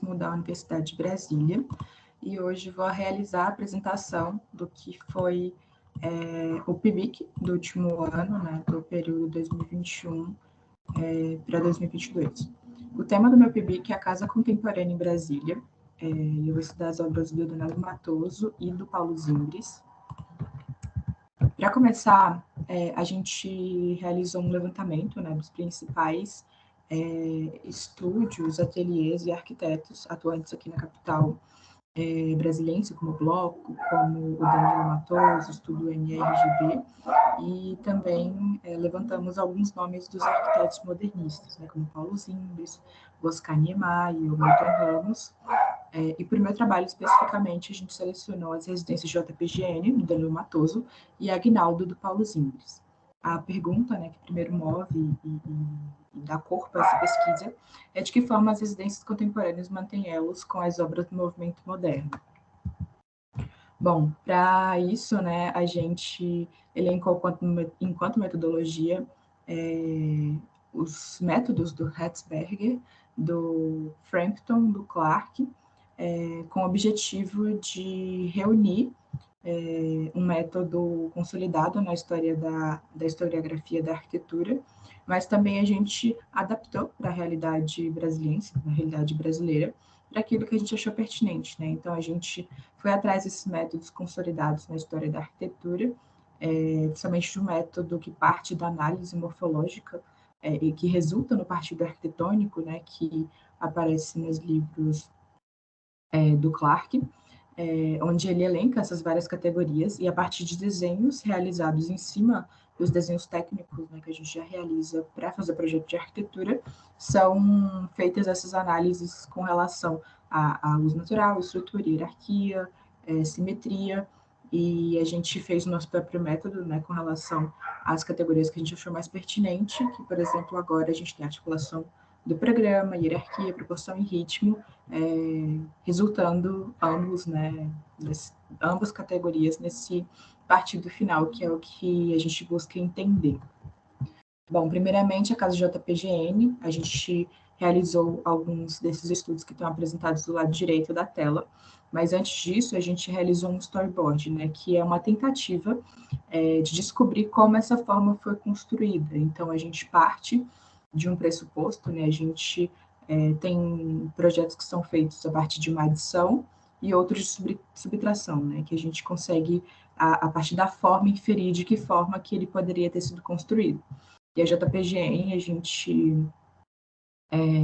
Jornalismo da Universidade de Brasília, e hoje vou realizar a apresentação do que foi o PIBIC do último ano, né, do período 2021 para 2022. O tema do meu PIBIC é a Casa Contemporânea em Brasília. Eu vou estudar as obras do Leonardo Matoso e do Paulo Zimbres. Para começar, a gente realizou um levantamento, né, dos principais estúdios, ateliês e arquitetos atuantes aqui na capital brasiliense, como o Bloco, como o Danilo Matoso, Estudo MRGB, e também levantamos alguns nomes dos arquitetos modernistas, né, como Paulo Zimbres, Oscar Niemeyer, o Milton Ramos. E para o meu trabalho, especificamente, a gente selecionou as residências JPGN, do Danilo Matoso, e Aguinaldo, do Paulo Zimbres. A pergunta, né, que primeiro move e dá corpo a essa pesquisa é de que forma as residências contemporâneas mantêm elos com as obras do movimento moderno. Bom, para isso, né, a gente elencou enquanto metodologia os métodos do Herzberger, do Frampton, do Clarke, com o objetivo de reunir um método consolidado na história da historiografia da arquitetura, mas também a gente adaptou para a realidade brasiliense, na realidade brasileira, para aquilo que a gente achou pertinente, né? Então, a gente foi atrás desses métodos consolidados na história da arquitetura, principalmente de um método que parte da análise morfológica e que resulta no partido arquitetônico, né, que aparece nos livros do Clarke, onde ele elenca essas várias categorias e a partir de desenhos realizados em cima dos desenhos técnicos, né, que a gente já realiza para fazer projeto de arquitetura, são feitas essas análises com relação à luz natural, estrutura, hierarquia, simetria, e a gente fez o nosso próprio método, né, com relação às categorias que a gente achou mais pertinente, que, por exemplo, agora a gente tem articulação do programa, hierarquia, proporção e ritmo, resultando ambas categorias nesse partido final, que é o que a gente busca entender. Bom, primeiramente, a Casa JPGN, a gente realizou alguns desses estudos que estão apresentados do lado direito da tela, mas antes disso, a gente realizou um storyboard, né, que é uma tentativa de descobrir como essa forma foi construída. Então, a gente parte de um pressuposto, né, a gente tem projetos que são feitos a partir de uma adição e outros de subtração, né, que a gente consegue, a partir da forma, inferir de que forma que ele poderia ter sido construído. E a JPGN, a gente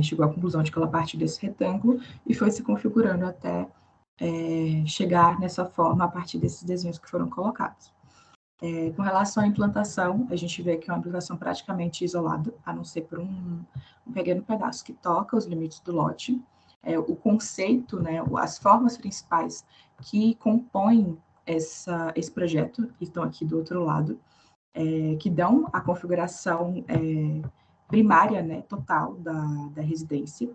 chegou à conclusão de que ela parte desse retângulo e foi se configurando até chegar nessa forma a partir desses desenhos que foram colocados. Com relação à implantação, a gente vê que é uma implantação praticamente isolada, a não ser por um pequeno pedaço que toca os limites do lote. O conceito, né, as formas principais que compõem esse projeto, que estão aqui do outro lado, que dão a configuração primária, né, total da residência,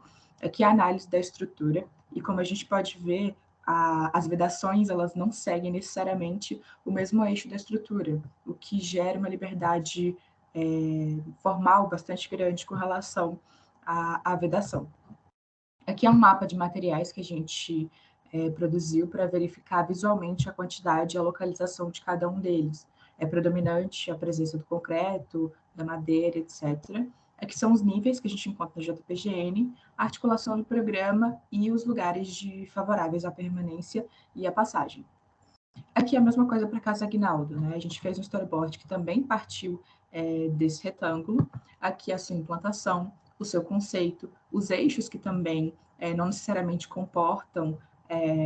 que é a análise da estrutura, e como a gente pode ver, as vedações, elas não seguem necessariamente o mesmo eixo da estrutura, o que gera uma liberdade formal bastante grande com relação à vedação. Aqui é um mapa de materiais que a gente produziu para verificar visualmente a quantidade e a localização de cada um deles. É predominante a presença do concreto, da madeira, etc., que são os níveis que a gente encontra na JPGN, a articulação do programa e os lugares favoráveis à permanência e à passagem. Aqui é a mesma coisa para a Casa Aguinaldo, né? A gente fez um storyboard que também partiu desse retângulo. Aqui a sua implantação, o seu conceito, os eixos que também não necessariamente comportam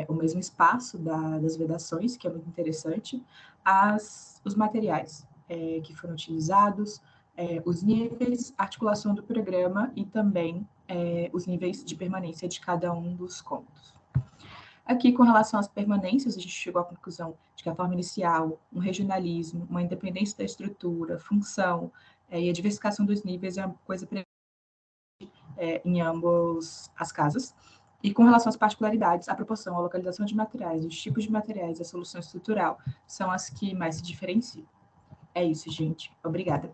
o mesmo espaço das vedações, que é muito interessante, os materiais que foram utilizados, os níveis, articulação do programa e também os níveis de permanência de cada um dos cômodos. Aqui, com relação às permanências, a gente chegou à conclusão de que a forma inicial, um regionalismo, uma independência da estrutura, função e a diversificação dos níveis é uma coisa presente em ambas as casas. E com relação às particularidades, a proporção, a localização de materiais, os tipos de materiais e a solução estrutural são as que mais se diferenciam. É isso, gente. Obrigada.